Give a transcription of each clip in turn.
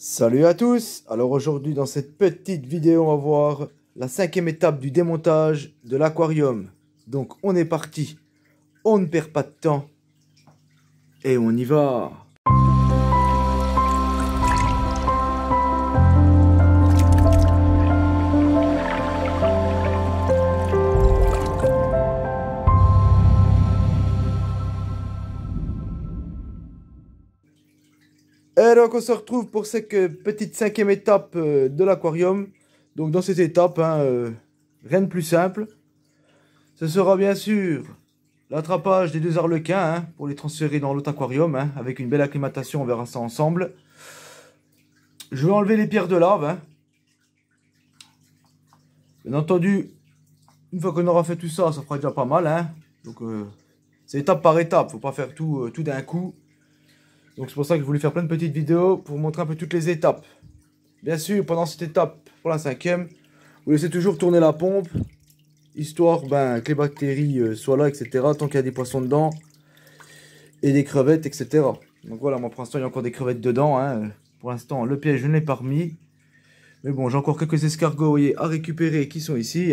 Salut à tous! Alors aujourd'hui dans cette petite vidéo on va voir la 5e étape du démontage de l'aquarium. Donc on est parti, on ne perd pas de temps et on y va! Et donc on se retrouve pour cette petite 5e étape de l'aquarium. Donc dans cette étape, rien de plus simple. Ce sera bien sûr l'attrapage des deux arlequins pour les transférer dans l'autre aquarium. Avec une belle acclimatation, on verra ça ensemble. Je vais enlever les pierres de lave. Bien entendu, une fois qu'on aura fait tout ça, ça fera déjà pas mal. Donc c'est étape par étape, faut pas faire tout d'un coup. Donc c'est pour ça que je voulais faire plein de petites vidéos pour vous montrer un peu toutes les étapes. Bien sûr, pendant cette étape, pour la 5e, vous laissez toujours tourner la pompe, histoire que les bactéries soient là, etc. Tant qu'il y a des poissons dedans, et des crevettes, etc. Donc voilà, moi pour l'instant il y a encore des crevettes dedans. Pour l'instant, le piège je ne l'ai pas remis. Mais bon, j'ai encore quelques escargots, vous voyez, à récupérer qui sont ici.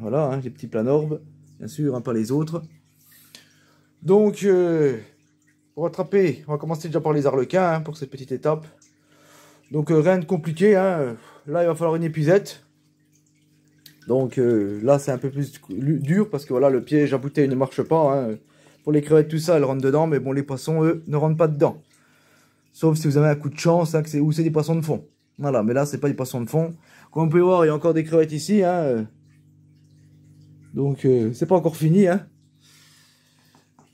Voilà, les petits planorbes, bien sûr, pas les autres. Donc... pour attraper, on va commencer déjà par les arlequins pour cette petite étape. Donc rien de compliqué. Là, il va falloir une épuisette. Donc là, c'est un peu plus dur parce que voilà, le piège à bouteille ne marche pas. Pour les crevettes, tout ça, elles rentrent dedans. Mais bon, les poissons, eux, ne rentrent pas dedans. Sauf si vous avez un coup de chance, ou c'est des poissons de fond. Voilà, mais là, c'est pas des poissons de fond. Comme vous pouvez voir, il y a encore des crevettes ici. Donc, c'est pas encore fini.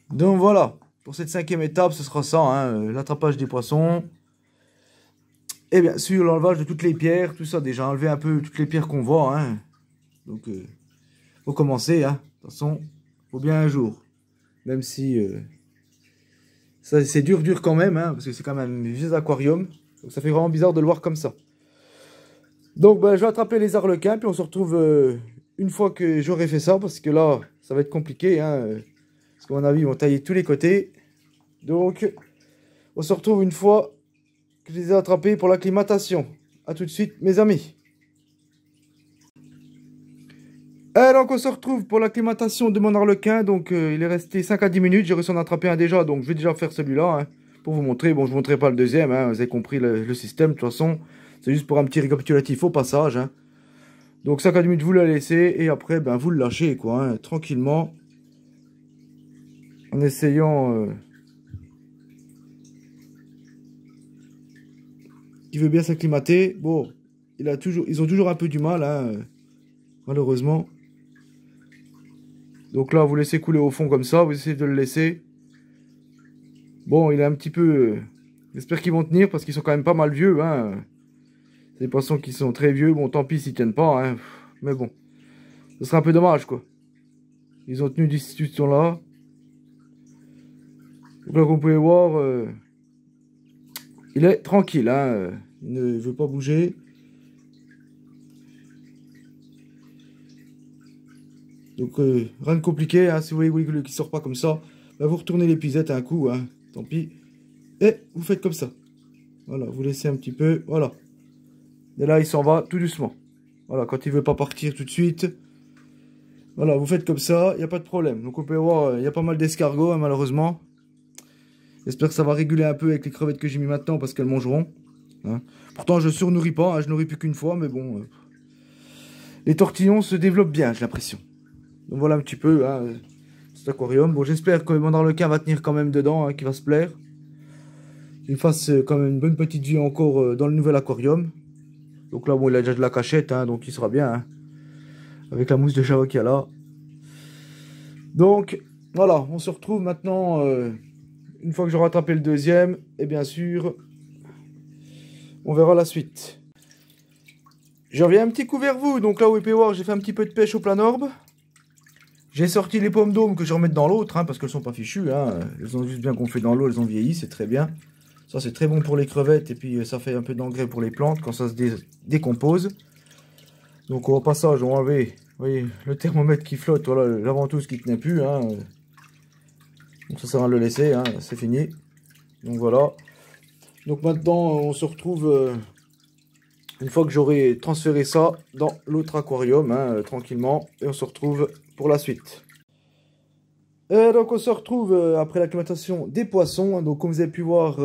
Donc voilà. Pour cette 5e étape, ce sera ça, l'attrapage des poissons. Et bien sûr, l'enlevage de toutes les pierres, tout ça, déjà enlever un peu toutes les pierres qu'on voit. Donc, faut commencer, De toute façon, faut bien un jour. Même si, ça c'est dur quand même, parce que c'est quand même un vieux aquarium. Donc ça fait vraiment bizarre de le voir comme ça. Donc, je vais attraper les arlequins, puis on se retrouve une fois que j'aurai fait ça, parce que là, ça va être compliqué, Parce qu'à mon avis, ils vont tailler tous les côtés. Donc, on se retrouve une fois que je les ai attrapés pour l'acclimatation. A tout de suite, mes amis. Et donc, on se retrouve pour l'acclimatation de mon arlequin. Donc, il est resté 5 à 10 minutes. J'ai réussi à en attraper un déjà. Donc, je vais déjà faire celui-là pour vous montrer. Bon, je ne vous montrerai pas le deuxième. Vous avez compris le système. De toute façon, c'est juste pour un petit récapitulatif au passage. Donc, 5 à 10 minutes, vous la laissez. Et après, vous le lâchez, quoi. Tranquillement. En essayant... qui veut bien s'acclimater. Bon, ils ont toujours un peu du mal, malheureusement. Donc là, vous laissez couler au fond comme ça, vous essayez de le laisser. Bon, il est un petit peu... J'espère qu'ils vont tenir parce qu'ils sont quand même pas mal vieux, C'est des poissons qui sont très vieux. Bon, tant pis s'ils tiennent pas, Mais bon, ce serait un peu dommage, quoi. Ils ont tenu d'ici ce temps-là. Donc là, comme vous pouvez voir, il est tranquille, Il ne veut pas bouger. Donc rien de compliqué, si vous voyez qu'il ne sort pas comme ça, vous retournez l'épuisette un coup, tant pis. Et vous faites comme ça. Voilà, vous laissez un petit peu, voilà. Et là, il s'en va tout doucement. Voilà, quand il ne veut pas partir tout de suite. Voilà, vous faites comme ça, il n'y a pas de problème. Donc on peut voir, il y a pas mal d'escargots, malheureusement. J'espère que ça va réguler un peu avec les crevettes que j'ai mis maintenant parce qu'elles mangeront. Pourtant, je ne surnourris pas, je nourris plus qu'une fois, mais bon. Les tortillons se développent bien, j'ai l'impression. Donc voilà un petit peu cet aquarium. Bon, j'espère que mon arlequin va tenir quand même dedans, qu'il va se plaire. Qu'il fasse quand même une bonne petite vie encore dans le nouvel aquarium. Donc là, bon, il a déjà de la cachette, donc il sera bien. Avec la mousse de Java qu'il y a là. Donc, voilà, on se retrouve maintenant, une fois que j'aurai attrapé le deuxième. Et bien sûr, on verra la suite. Je reviens un petit coup vers vous. Donc là, vous pouvez voir, j'ai fait un petit peu de pêche au planorbe. J'ai sorti les pommes d'aume que je vais remettre dans l'autre, parce qu'elles sont pas fichues. Elles ont juste bien gonflé dans l'eau, elles ont vieilli, c'est très bien. Ça, c'est très bon pour les crevettes, et puis ça fait un peu d'engrais pour les plantes quand ça se décompose. Donc au passage, on va enlever, vous voyez, le thermomètre qui flotte, voilà, la ventouse qui tenait plus. Donc ça sert à le laisser, c'est fini. Donc voilà. Donc maintenant, on se retrouve une fois que j'aurai transféré ça dans l'autre aquarium, hein, tranquillement. Et on se retrouve pour la suite. Et donc on se retrouve après l'acclimatation des poissons. Donc comme vous avez pu voir,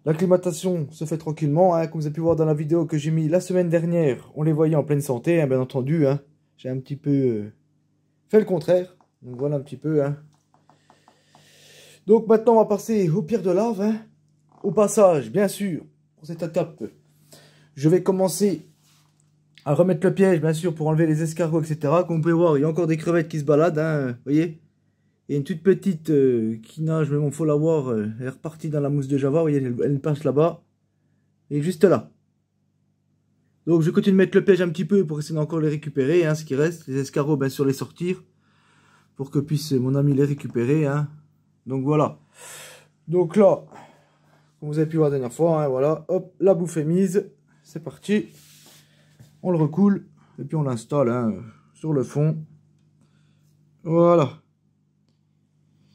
l'acclimatation se fait tranquillement. Hein, comme vous avez pu voir dans la vidéo que j'ai mis la semaine dernière, on les voyait en pleine santé, hein, bien entendu. Hein. J'ai un petit peu fait le contraire. Donc voilà un petit peu. Hein. Donc maintenant on va passer aux pierres de lave. Hein. Au passage, bien sûr, pour cette étape, je vais commencer à remettre le piège, bien sûr, pour enlever les escargots, etc. Comme vous pouvez voir, il y a encore des crevettes qui se baladent, hein, vous voyez. Il y a une toute petite qui nage, mais bon, faut la voir, elle est repartie dans la mousse de Java, vous voyez, elle passe là-bas. Et juste là. Donc je continue de mettre le piège un petit peu pour essayer d'encore les récupérer, hein, ce qui reste. Les escargots, bien sûr, les sortir, pour que puisse mon ami les récupérer, hein. Donc voilà. Donc là, comme vous avez pu voir la dernière fois, hein, voilà, hop, la bouffe est mise, c'est parti. On le recoule et puis on l'installe, hein, sur le fond. Voilà.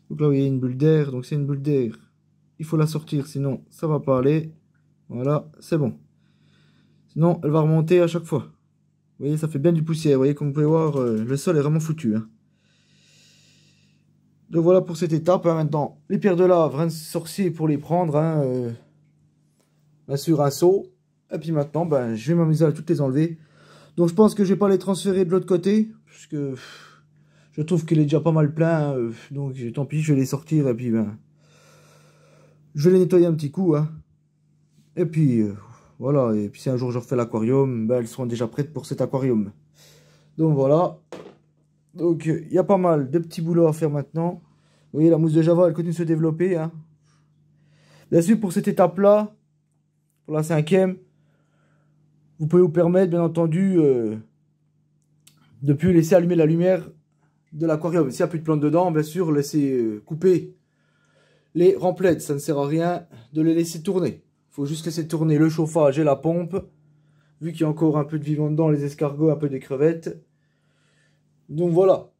Donc là, vous voyez une bulle d'air, donc c'est une bulle d'air. Il faut la sortir, sinon ça va pas aller. Voilà, c'est bon. Sinon, elle va remonter à chaque fois. Vous voyez, ça fait bien du poussière. Vous voyez, comme vous pouvez voir, le sol est vraiment foutu. Hein. Donc voilà pour cette étape. Hein. Maintenant, les pierres de lave, rien de sorcier pour les prendre. Hein, bien sûr, un seau. Et puis maintenant, ben, je vais m'amuser à toutes les enlever. Donc je pense que je vais pas les transférer de l'autre côté. Parce que je trouve qu'il est déjà pas mal plein. Hein, donc tant pis, je vais les sortir. Et puis ben, je vais les nettoyer un petit coup. Hein. Et puis voilà. Et puis si un jour je refais l'aquarium, ben, elles seront déjà prêtes pour cet aquarium. Donc voilà. Donc il y a pas mal de petits boulots à faire maintenant. Vous voyez, la mousse de Java, elle continue de se développer. Hein. Bien sûr, pour cette étape-là, pour la 5e, vous pouvez vous permettre, bien entendu, de ne plus laisser allumer la lumière de l'aquarium. S'il n'y a plus de plantes dedans, bien sûr, laissez couper les remplettes. Ça ne sert à rien de les laisser tourner. Il faut juste laisser tourner le chauffage et la pompe. Vu qu'il y a encore un peu de vivant dedans, les escargots, un peu des crevettes. Donc voilà.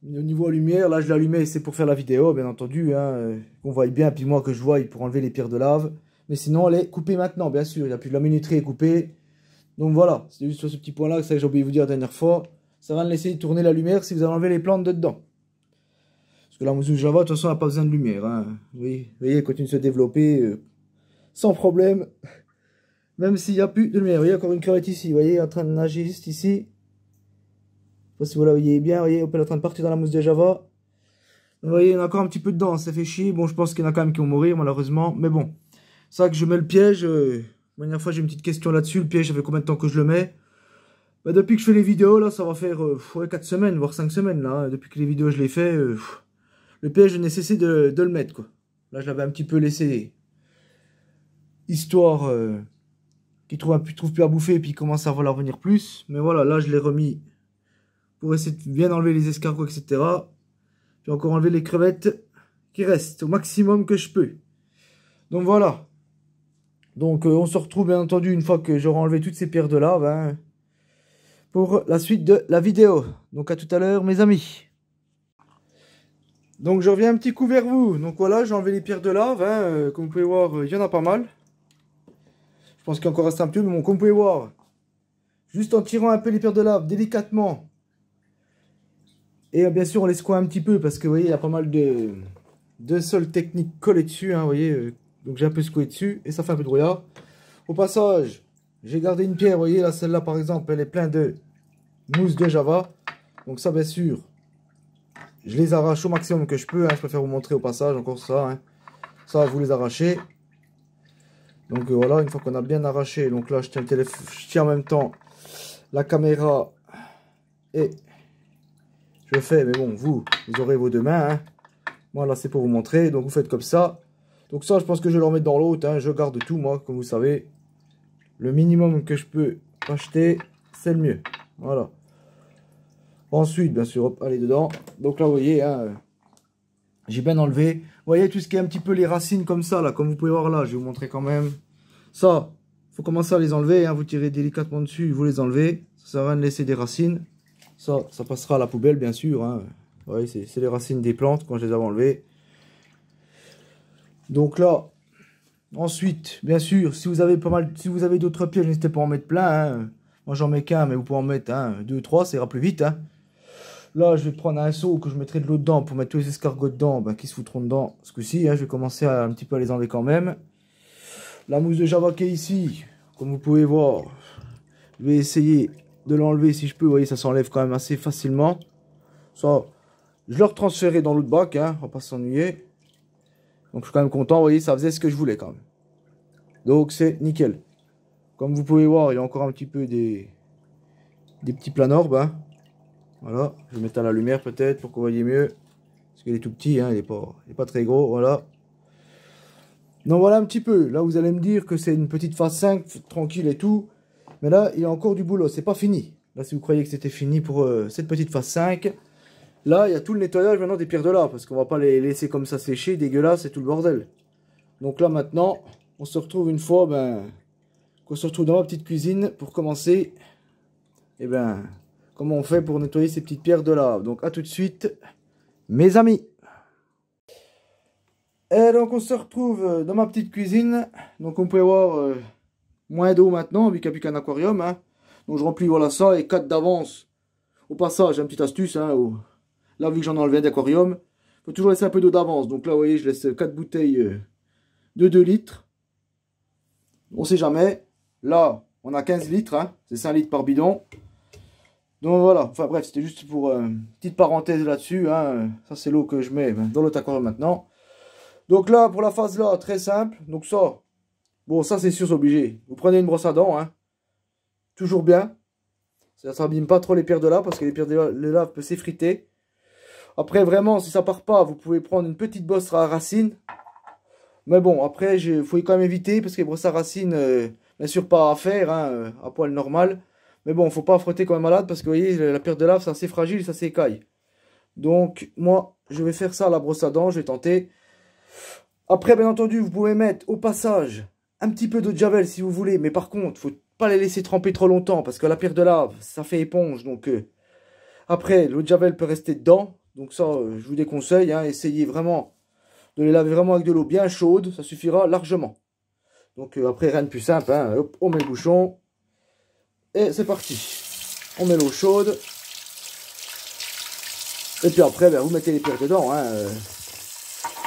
Au niveau lumière, là je l'allumais, c'est pour faire la vidéo, bien entendu. Hein, qu'on voit bien, puis moi que je voie pour enlever les pierres de lave. Mais sinon, elle est coupée maintenant, bien sûr. Il n'y a plus de la minuterie est coupée. Donc voilà, c'est juste sur ce petit point-là que j'ai oublié de vous dire la dernière fois. Ça va me laisser tourner la lumière si vous avez enlevé les plantes de dedans. Parce que la mousse de Java, de toute façon, elle n'a pas besoin de lumière. Hein. Oui, vous voyez, elle continue de se développer sans problème. Même s'il n'y a plus de lumière. Vous voyez, encore une crevette ici. Vous voyez, en train de nager juste ici. Je sais pas si vous la voyez bien. Vous voyez, elle est en train de partir dans la mousse de Java. Vous voyez, il y en a encore un petit peu dedans. Ça fait chier. Bon, je pense qu'il y en a quand même qui vont mourir, malheureusement. Mais bon, c'est ça que je mets le piège. La dernière fois, j'ai une petite question là-dessus. Le piège, ça fait combien de temps que je le mets? Bah, depuis que je fais les vidéos, là, ça va faire 4 semaines, voire 5 semaines, là. Hein. Depuis que les vidéos, je les fais, le piège, je n'ai cessé de le mettre, quoi. Là, je l'avais un petit peu laissé, histoire qu'il trouve plus à bouffer, et puis il commence à vouloir venir plus. Mais voilà, là, je l'ai remis pour essayer de bien enlever les escargots, etc. Puis encore enlever les crevettes qui restent au maximum que je peux. Donc voilà. Donc on se retrouve, bien entendu, une fois que j'aurai enlevé toutes ces pierres de lave, hein, pour la suite de la vidéo. Donc à tout à l'heure, mes amis. Donc je reviens un petit coup vers vous. Donc voilà, j'ai enlevé les pierres de lave. Hein, comme vous pouvez voir, il y en a pas mal. Je pense qu'il en encore reste un peu, mais bon, comme vous pouvez voir, juste en tirant un peu les pierres de lave délicatement. Et bien sûr, on les secoue un petit peu parce que vous voyez, il y a pas mal de sol technique collé dessus. Hein, vous voyez, donc j'ai un peu secoué dessus et ça fait un peu de brouillard. Au passage, j'ai gardé une pierre. Vous voyez, là, celle-là, par exemple, elle est pleine de mousse de Java. Donc ça, bien sûr, je les arrache au maximum que je peux. Hein. Je préfère vous montrer au passage encore ça. Hein. Ça, vous les arrachez. Donc voilà, une fois qu'on a bien arraché. Donc là, je tiens le téléphone, je tiens en même temps la caméra et je fais. Mais bon, vous aurez vos deux mains. Hein. Moi, là, c'est pour vous montrer. Donc vous faites comme ça. Donc ça, je pense que je vais le remettre dans l'autre. Hein. Je garde tout, moi, comme vous savez. Le minimum que je peux acheter, c'est le mieux. Voilà. Ensuite, bien sûr, hop, allez dedans. Donc là, vous voyez, hein, j'ai bien enlevé. Vous voyez tout ce qui est un petit peu les racines comme ça, là, comme vous pouvez voir là, je vais vous montrer quand même. Ça, il faut commencer à les enlever. Hein, vous tirez délicatement dessus, vous les enlevez. Ça sert à rien de laisser des racines. Ça passera à la poubelle, bien sûr. Hein. Vous voyez, c'est les racines des plantes quand je les avais enlevées. Donc là, Ensuite, bien sûr, si vous avez pas mal, si vous avez d'autres pièges, n'hésitez pas à en mettre plein, hein. Moi j'en mets qu'un, mais vous pouvez en mettre un, deux, trois, ça ira plus vite, hein. Là, je vais prendre un seau que je mettrai de l'eau dedans pour mettre tous les escargots dedans, ben, qui se foutront dedans ce coup-ci, hein. Je vais commencer à un petit peu à les enlever quand même. La mousse de Java qui est ici, comme vous pouvez voir, je vais essayer de l'enlever si je peux. Vous voyez, ça s'enlève quand même assez facilement. Ça, je le retransférerai dans l'autre bac, hein, on va pas s'ennuyer. Donc je suis quand même content, vous voyez, ça faisait ce que je voulais quand même. Donc c'est nickel. Comme vous pouvez voir, il y a encore un petit peu des petits planorbes, hein. Voilà, je vais mettre à la lumière peut-être pour que vous voyez mieux. Parce qu'il est tout petit, hein, il est pas très gros, voilà. Donc voilà un petit peu. Là, vous allez me dire que c'est une petite phase 5, tranquille et tout. Mais là, il y a encore du boulot, c'est pas fini. Là, si vous croyez que c'était fini pour cette petite phase 5, là, il y a tout le nettoyage maintenant des pierres de lave. Parce qu'on va pas les laisser comme ça sécher, dégueulasse, c'est tout le bordel. Donc là, maintenant, on se retrouve une fois, qu'on se retrouve dans ma petite cuisine pour commencer. Et comment on fait pour nettoyer ces petites pierres de lave. Donc à tout de suite, mes amis. Et donc on se retrouve dans ma petite cuisine. Donc on peut voir moins d'eau maintenant, vu qu'il n'y a plus qu'un aquarium, hein. Donc je remplis voilà ça et 4 d'avance. Au passage, j'ai une petite astuce, hein, là vu que j'en ai enlevé un d'aquarium, il faut toujours laisser un peu d'eau d'avance. Donc là vous voyez, je laisse 4 bouteilles de 2 litres. On sait jamais. Là, on a 15 litres, hein. C'est 5 litres par bidon. Donc voilà, enfin bref, c'était juste pour une petite parenthèse là-dessus, hein. Ça c'est l'eau que je mets dans l'autre aquarium maintenant. Donc là, pour la phase là, très simple. Donc ça, bon ça c'est sûr, c'est obligé. Vous prenez une brosse à dents, hein. Toujours bien. Ça s'abîme pas trop les pierres de lave, parce que les pierres de lave peuvent s'effriter. Après vraiment, si ça part pas, vous pouvez prendre une petite brosse à racines. Mais bon, après, il faut quand même éviter, parce que les brosses à racines, bien sûr pas à faire, hein, à poil normal. Mais bon, faut pas frotter comme un malade parce que vous voyez, la pierre de lave, c'est assez fragile, ça s'écaille. Donc, moi, je vais faire ça à la brosse à dents, je vais tenter. Après, bien entendu, vous pouvez mettre au passage un petit peu d'eau de javel si vous voulez. Mais par contre, faut pas les laisser tremper trop longtemps parce que la pierre de lave, ça fait éponge. Donc, après, l'eau de javel peut rester dedans. Donc ça, je vous déconseille, hein, essayez vraiment de les laver vraiment avec de l'eau bien chaude. Ça suffira largement. Donc, après, rien de plus simple, hein. Hop, on met le bouchon. Et c'est parti. On met l'eau chaude. Et puis après, vous mettez les pierres dedans, hein.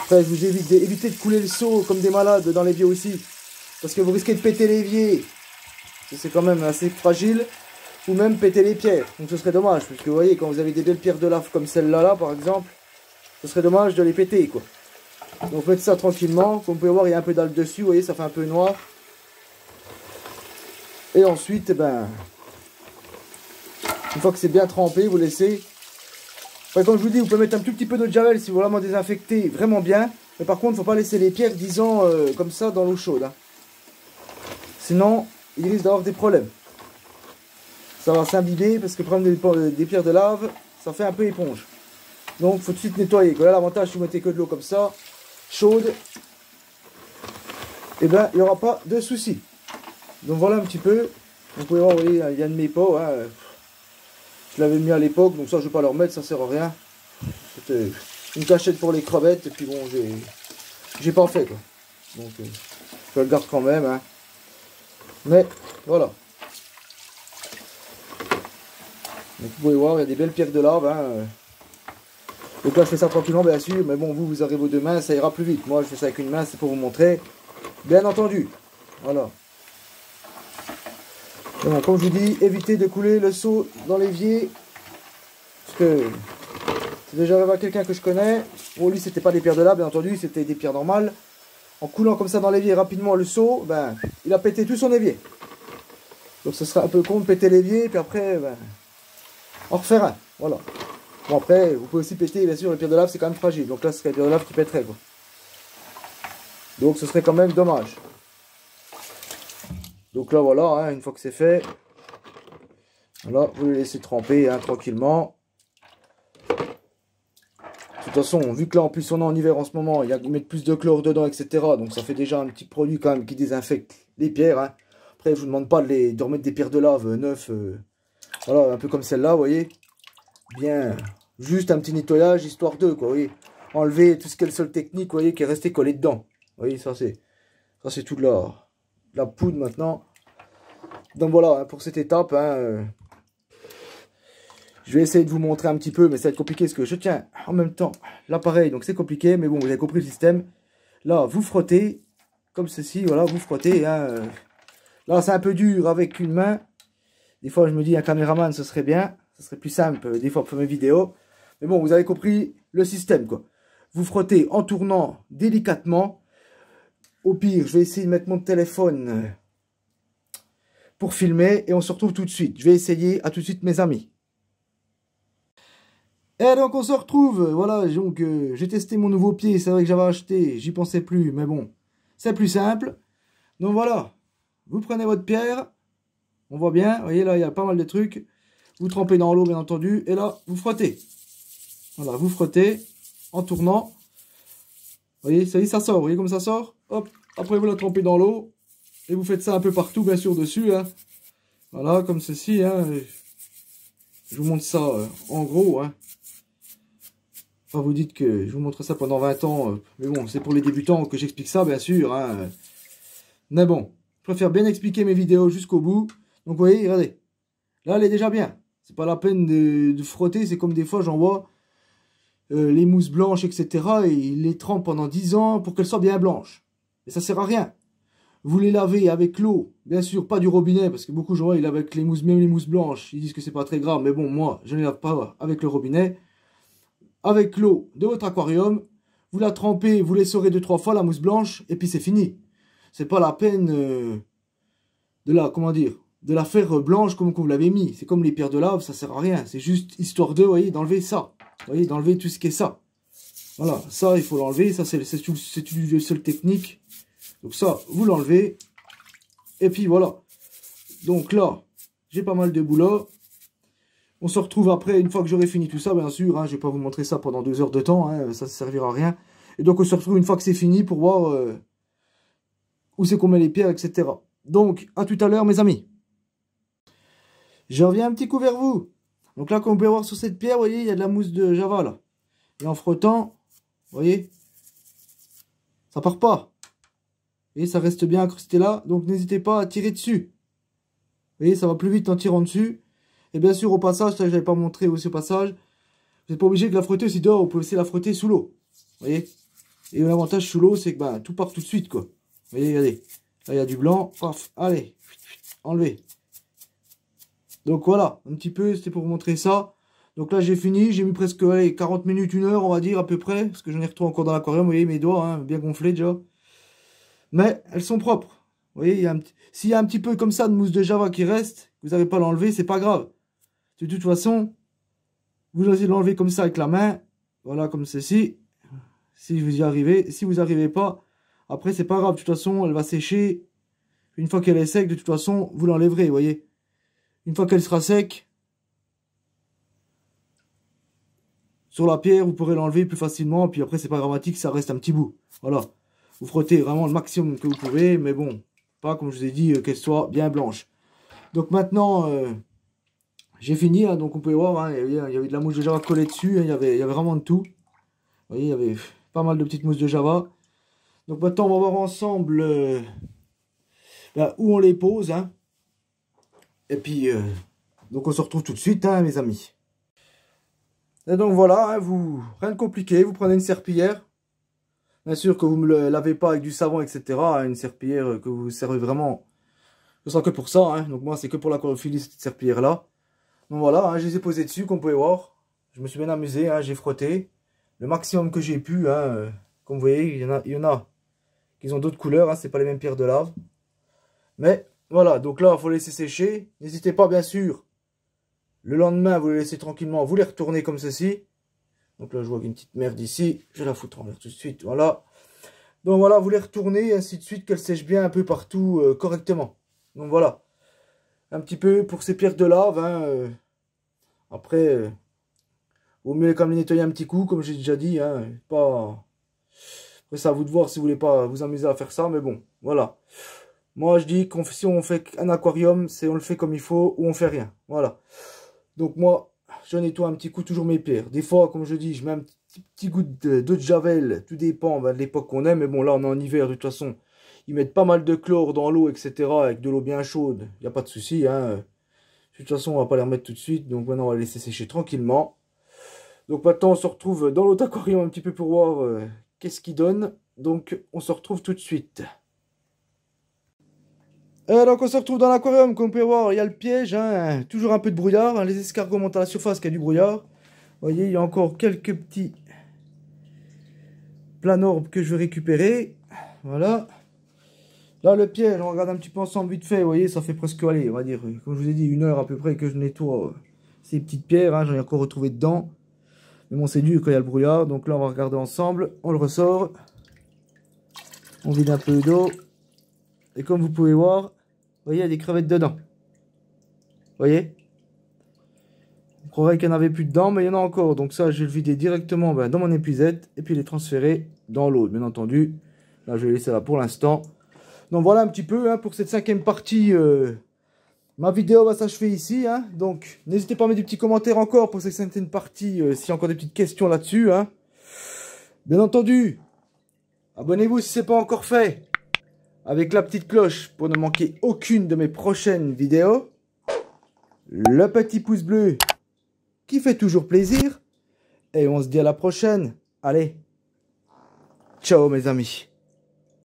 Après, je vous évite d'éviter de couler le seau comme des malades dans l'évier aussi. Parce que vous risquez de péter l'évier. C'est quand même assez fragile. Ou même péter les pierres. Donc ce serait dommage. Parce que vous voyez, quand vous avez des belles pierres de lave comme celle-là, là, par exemple, ce serait dommage de les péter, quoi. Donc faites ça tranquillement. Comme vous pouvez voir, il y a un peu d'algue dessus. Vous voyez, ça fait un peu noir. Et ensuite, une fois que c'est bien trempé, vous laissez. Enfin, comme je vous dis, vous pouvez mettre un tout petit peu d'eau de javel si vous voulez vraiment désinfecter vraiment bien. Mais par contre, il ne faut pas laisser les pierres, disons, comme ça dans l'eau chaude, hein. Sinon, il risque d'avoir des problèmes. Ça va s'imbiber parce que le problème des pierres de lave, ça fait un peu éponge. Donc, il faut tout de suite nettoyer. Là, l'avantage, si vous mettez que de l'eau comme ça, chaude, et il n'y aura pas de souci. Donc voilà un petit peu. Vous pouvez voir, vous voyez, il y a de mes pots, hein. Je l'avais mis à l'époque, donc ça je ne vais pas le remettre, ça sert à rien. C'était une cachette pour les crevettes, et puis bon, j'ai pas fait, quoi. Donc je le garde quand même, hein. Mais voilà. Donc vous pouvez voir, il y a des belles pierres de lave, hein. Donc là je fais ça tranquillement, bien sûr, mais bon, vous aurez vos deux mains, ça ira plus vite. Moi je fais ça avec une main, c'est pour vous montrer. Bien entendu. Voilà. Donc, comme je vous dis, évitez de couler le seau dans l'évier. Parce que c'est déjà arrivé à quelqu'un que je connais. Bon, lui, c'était pas des pierres de lave, bien entendu, c'était des pierres normales. En coulant comme ça dans l'évier rapidement le seau, il a pété tout son évier. Donc, ce serait un peu con de péter l'évier, puis après, en refaire un. Voilà. Bon, après, vous pouvez aussi péter, bien sûr, les pierres de lave, c'est quand même fragile. Donc là, ce serait les pierres de lave qui pèteraient, quoi. Donc, ce serait quand même dommage. Donc là, voilà, hein, une fois que c'est fait, voilà, vous les laissez tremper, hein, tranquillement. De toute façon, vu que là, en plus, on est en hiver en ce moment, ils mettent plus de chlore dedans, etc. Donc ça fait déjà un petit produit quand même qui désinfecte les pierres, hein. Après, je vous demande pas de remettre des pierres de lave neuves, voilà, un peu comme celle-là, vous voyez. Bien, juste un petit nettoyage, histoire de, quoi, vous voyez. Enlever tout ce qui est le sol technique, vous voyez, qui est resté collé dedans. Vous voyez, ça Ça, c'est tout de la poudre maintenant. Donc voilà, hein, pour cette étape, hein, je vais essayer de vous montrer un petit peu, mais ça va être compliqué parce que je tiens en même temps l'appareil, donc c'est compliqué, mais bon, vous avez compris le système. Là, vous frottez, comme ceci, voilà, vous frottez. Hein. Là, c'est un peu dur avec une main. Des fois, je me dis, un caméraman, ce serait bien. Ce serait plus simple, des fois, pour mes vidéos. Mais bon, vous avez compris le système, quoi. Vous frottez en tournant délicatement. Au pire, je vais essayer de mettre mon téléphone pour filmer. Et on se retrouve tout de suite. Je vais essayer. À tout de suite, mes amis. Et donc, on se retrouve. Voilà, donc, j'ai testé mon nouveau pied. C'est vrai que j'avais acheté. J'y pensais plus. Mais bon, c'est plus simple. Donc, voilà. Vous prenez votre pierre. On voit bien. Vous voyez, là, il y a pas mal de trucs. Vous trempez dans l'eau, bien entendu. Et là, vous frottez. Voilà, vous frottez en tournant. Vous voyez, ça sort. Vous voyez comme ça sort? Hop. Après, vous la trempez dans l'eau. Et vous faites ça un peu partout, bien sûr, dessus. Hein. Voilà, comme ceci. Hein. Je vous montre ça en gros. Hein. Enfin, vous dites que je vous montre ça pendant 20 ans. Mais bon, c'est pour les débutants que j'explique ça, bien sûr. Hein. Mais bon, je préfère bien expliquer mes vidéos jusqu'au bout. Donc, vous voyez, regardez. Là, elle est déjà bien. C'est pas la peine de frotter. C'est comme des fois, j'en vois les mousses blanches, etc. Et ils les trempent pendant 10 ans pour qu'elles soient bien blanches. Et ça sert à rien. Vous les lavez avec l'eau. Bien sûr, pas du robinet. Parce que beaucoup, j'en vois, ils lavent avec les mousses, même les mousses blanches. Ils disent que c'est pas très grave. Mais bon, moi, je ne les lave pas avec le robinet. Avec l'eau de votre aquarium. Vous la trempez, vous l'essorez 2-3 fois, la mousse blanche. Et puis, c'est fini. C'est pas la peine de la, comment dire, de la faire blanche comme vous l'avez mis. C'est comme les pierres de lave, ça sert à rien. C'est juste histoire de, vous voyez, d'enlever ça. Vous voyez, d'enlever tout ce qui est ça. Voilà, ça, il faut l'enlever. Ça, c'est une seule technique. Donc ça, vous l'enlevez. Et puis, voilà. Donc là, j'ai pas mal de boulot. On se retrouve après, une fois que j'aurai fini tout ça, bien sûr. Hein, je vais pas vous montrer ça pendant 2 heures de temps. Hein, ça ne servira à rien. Et donc, on se retrouve une fois que c'est fini pour voir où c'est qu'on met les pierres, etc. Donc, à tout à l'heure, mes amis. Je reviens un petit coup vers vous. Donc là, comme vous pouvez voir sur cette pierre, vous voyez, il y a de la mousse de Java là. Et en frottant, vous voyez, ça part pas. Et ça reste bien incrusté là. Donc n'hésitez pas à tirer dessus. Vous voyez, ça va plus vite en tirant dessus. Et bien sûr, au passage, ça je n'avais pas montré aussi au passage. Vous n'êtes pas obligé de la frotter aussi dehors. Vous pouvez aussi la frotter sous l'eau. Vous voyez. Et l'avantage sous l'eau, c'est que ben, tout part tout de suite, quoi. Vous voyez, regardez. Là, il y a du blanc. Paf, allez. Enlevez. Donc voilà, un petit peu, c'était pour vous montrer ça. Donc là, j'ai fini. J'ai mis presque allez, 40 minutes, 1 heure, on va dire, à peu près. Parce que j'en ai retrouvé encore dans l'aquarium. Vous voyez, mes doigts, hein, bien gonflés déjà. Mais elles sont propres. Vous voyez, s'il y a un petit peu comme ça de mousse de Java qui reste, vous n'avez pas l'enlever, c'est pas grave. De toute façon, vous allez l'enlever comme ça avec la main. Voilà, comme ceci. Si vous y arrivez. Si vous n'y arrivez pas, après, c'est pas grave. De toute façon, elle va sécher. Une fois qu'elle est sec, de toute façon, vous l'enlèverez, vous voyez. Une fois qu'elle sera sec, sur la pierre, vous pourrez l'enlever plus facilement. Puis après, c'est pas dramatique, ça reste un petit bout. Voilà. Vous frottez vraiment le maximum que vous pouvez. Mais bon, pas comme je vous ai dit, qu'elle soit bien blanche. Donc maintenant, j'ai fini. Hein, donc on peut voir, hein, il y avait de la mousse de Java collée dessus. Hein, il y avait vraiment de tout. Vous voyez, il y avait pas mal de petites mousses de Java. Donc maintenant, on va voir ensemble où on les pose. Hein. Et puis, donc on se retrouve tout de suite, hein, mes amis. Et donc voilà, hein, rien de compliqué, vous prenez une serpillière. Bien sûr que vous ne me lavez pas avec du savon, etc. Hein, une serpillière que vous servez vraiment, ce sera que pour ça. Hein. Donc moi, c'est que pour l'aquariophilie, cette serpillière-là. Donc voilà, hein, je les ai posées dessus, comme vous pouvez voir. Je me suis bien amusé, hein, j'ai frotté le maximum que j'ai pu. Hein, comme vous voyez, il y en a qui ont d'autres couleurs, hein, c'est pas les mêmes pierres de lave. Mais voilà, donc là, il faut laisser sécher. N'hésitez pas, bien sûr. Le lendemain, vous les laissez tranquillement, vous les retournez comme ceci. Donc là, je vois qu'il y a une petite merde ici. Je vais la foutre en l'air tout de suite, voilà. Donc voilà, vous les retournez, et ainsi de suite, qu'elles sèchent bien un peu partout correctement. Donc voilà. Un petit peu pour ces pierres de lave. Hein, après, vaut mieux quand même les nettoyer un petit coup, comme j'ai déjà dit. Hein, pas... Après, c'est à vous de voir si vous voulez pas vous amuser à faire ça, mais bon, voilà. Moi, je dis que si on fait un aquarium, c'est on le fait comme il faut ou on fait rien. Voilà. Donc moi, je nettoie un petit coup toujours mes pierres. Des fois, comme je dis, je mets un petit goût d'eau de javel. Tout dépend de l'époque qu'on aime. Mais bon, là, on est en hiver. De toute façon, ils mettent pas mal de chlore dans l'eau, etc. Avec de l'eau bien chaude, il n'y a pas de souci. Hein. De toute façon, on va pas les remettre tout de suite. Donc maintenant, on va les laisser sécher tranquillement. Donc maintenant, on se retrouve dans l'autre aquarium un petit peu pour voir qu'est-ce qu'il donne. Donc, on se retrouve tout de suite. Donc on se retrouve dans l'aquarium, comme vous pouvez voir, il y a le piège, hein, toujours un peu de brouillard, hein, les escargots montent à la surface, qu'il y a du brouillard. Vous voyez, il y a encore quelques petits planorbes que je vais récupérer. Voilà. Là le piège, on regarde un petit peu ensemble vite fait, vous voyez, ça fait presque, allez, on va dire, comme je vous ai dit, 1 heure à peu près que je nettoie ces petites pierres, hein, j'en ai encore retrouvé dedans. Mais bon, c'est dur quand il y a le brouillard, donc là on va regarder ensemble, on le ressort. On vide un peu d'eau. Et comme vous pouvez voir, vous voyez, il y a des crevettes dedans. Vous voyez? On croirait qu'il n'y en avait plus dedans, mais il y en a encore. Donc ça, je vais le vider directement dans mon épuisette et puis les transférer dans l'eau, bien entendu. Là, je vais laisser là pour l'instant. Donc voilà un petit peu hein, pour cette 5e partie. Ma vidéo va s'achever ici. Hein. Donc n'hésitez pas à mettre des petits commentaires encore pour cette 5e partie s'il y a encore des petites questions là-dessus. Hein. Bien entendu, abonnez-vous si ce n'est pas encore fait. Avec la petite cloche pour ne manquer aucune de mes prochaines vidéos. Le petit pouce bleu qui fait toujours plaisir. Et on se dit à la prochaine. Allez, ciao mes amis.